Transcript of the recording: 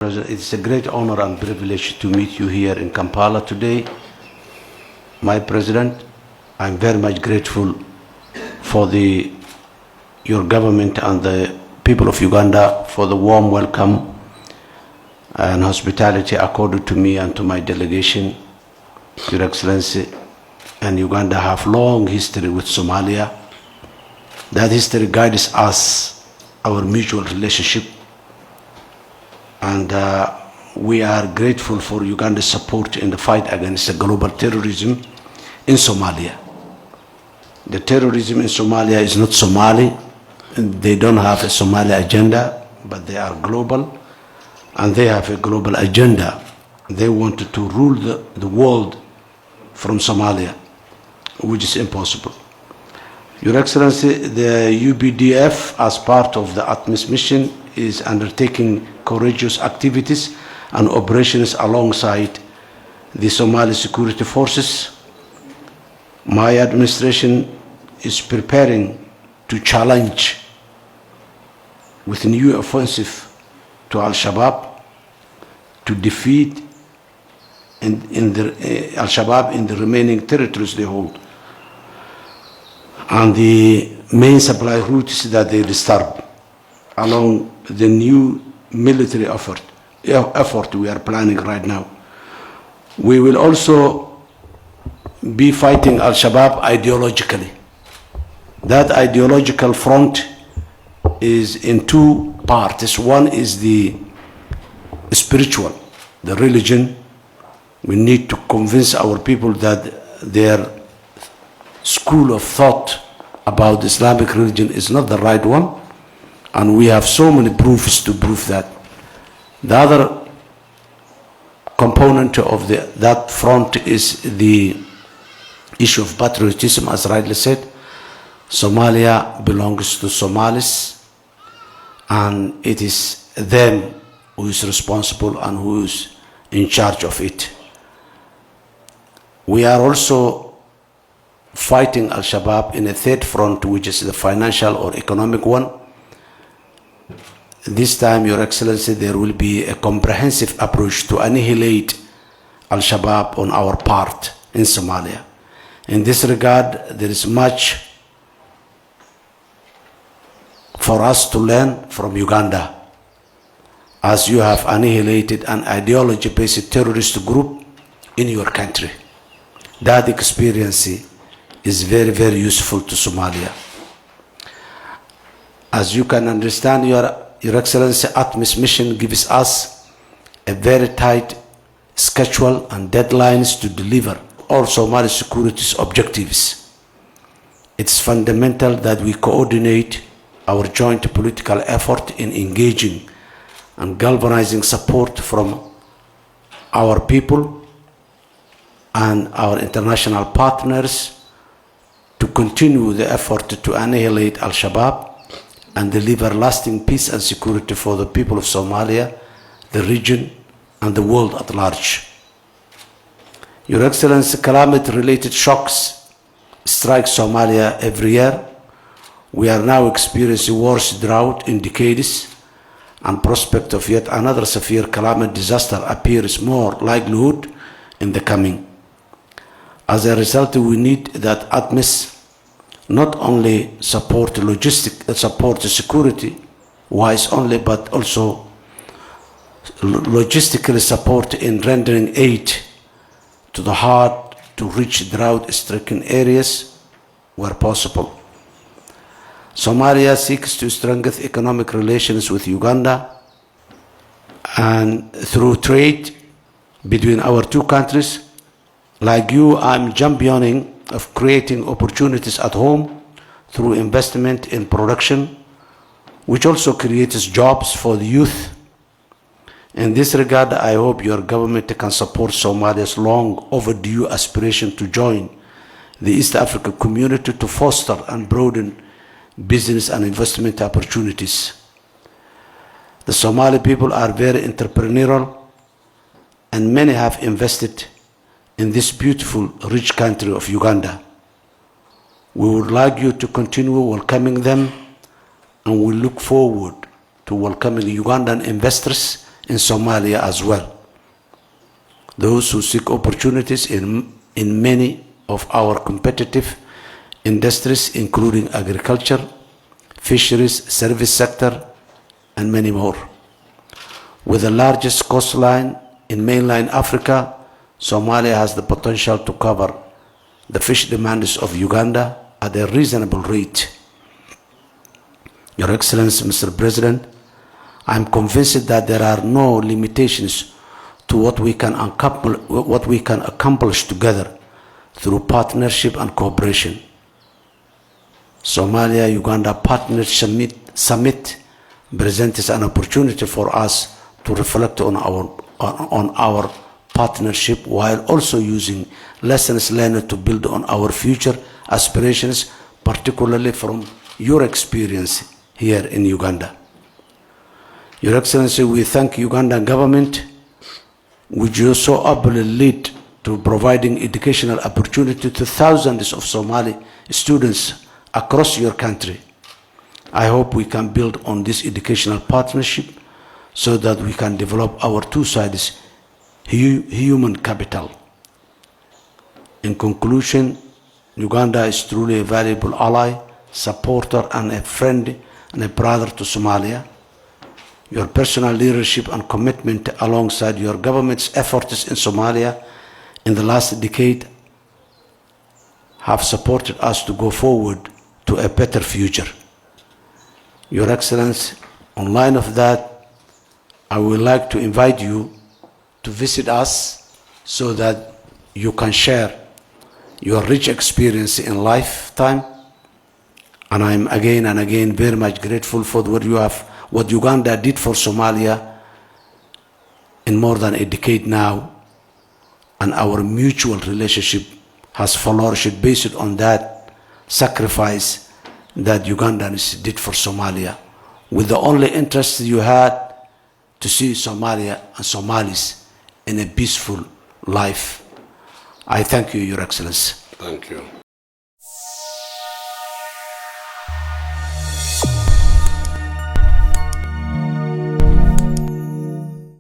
President, it's a great honor and privilege to meet you here in Kampala today. My President, I'm very much grateful for your government and the people of Uganda for the warm welcome and hospitality accorded to me and to my delegation. Your Excellency, and Uganda have long history with Somalia. That history guides us, our mutual relationship. And we are grateful for Uganda's support in the fight against the global terrorism in Somalia. The terrorism in Somalia is not Somali. They don't have a Somali agenda, but they are global, and they have a global agenda. They wanted to rule the world from Somalia, which is impossible. Your Excellency, the UPDF, as part of the ATMIS mission, is undertaking courageous activities and operations alongside the Somali security forces. My administration is preparing to challenge with a new offensive to Al-Shabaab to defeat Al-Shabaab in the remaining territories they hold and the main supply routes that they disturb along the new military effort we are planning right now. We will also be fighting Al-Shabaab ideologically. That ideological front is in two parts. One is the spiritual, the religion. We need to convince our people that their school of thought about the Islamic religion is not the right one. And we have so many proofs to prove that. The other component of that front is the issue of patriotism, as rightly said. Somalia belongs to Somalis, and it is them who is responsible and who is in charge of it. We are also fighting Al-Shabaab in a third front, which is the financial or economic one. This time, Your Excellency, there will be a comprehensive approach to annihilate Al-Shabaab on our part in Somalia. In this regard, there is much for us to learn from Uganda, as you have annihilated an ideology-based terrorist group in your country. That experience is very, very useful to Somalia. As you can understand, Your Excellency, ATMIS mission gives us a very tight schedule and deadlines to deliver all Somali security objectives. It's fundamental that we coordinate our joint political effort in engaging and galvanizing support from our people and our international partners to continue the effort to annihilate Al-Shabaab and deliver lasting peace and security for the people of Somalia, the region, and the world at large. Your Excellency, climate-related shocks strike Somalia every year. We are now experiencing worst drought in decades, and prospect of yet another severe climate disaster appears more likelihood in the coming. As a result, we need that ATMIS not only support security wise only, but also logistically support in rendering aid to the hard to reach drought-stricken areas where possible. Somalia seeks to strengthen economic relations with Uganda, and through trade between our two countries. Like you, I'm championing of creating opportunities at home through investment in production, which also creates jobs for the youth. In this regard, I hope your government can support Somalia's long overdue aspiration to join the East African community to foster and broaden business and investment opportunities. The Somali people are very entrepreneurial, and many have invested in this beautiful, rich country of Uganda. We would like you to continue welcoming them, and we look forward to welcoming Ugandan investors in Somalia as well. Those who seek opportunities in many of our competitive industries, including agriculture, fisheries, service sector, and many more. With the largest coastline in mainland Africa, Somalia has the potential to cover the fish demands of Uganda at a reasonable rate. Your Excellency, Mr. President, I am convinced that there are no limitations to what we can accomplish together through partnership and cooperation. Somalia-Uganda Partnership Summit presents an opportunity for us to reflect on our partnership while also using lessons learned to build on our future aspirations, particularly from your experience here in Uganda. Your Excellency, we thank Ugandan government, which you so ably lead to providing educational opportunity to thousands of Somali students across your country. I hope we can build on this educational partnership so that we can develop our two sides human capital. In conclusion, Uganda is truly a valuable ally, supporter, and a friend and a brother to Somalia. Your personal leadership and commitment alongside your government's efforts in Somalia in the last decade have supported us to go forward to a better future. Your Excellency, on line of that, I would like to invite you to visit us so that you can share your rich experience in lifetime. And I'm again and again very much grateful for what Uganda did for Somalia in more than a decade now. And our mutual relationship has flourished based on that sacrifice that Ugandans did for Somalia, with the only interest you had to see Somalia and Somalis in a peaceful life. I thank you, Your Excellency. Thank you.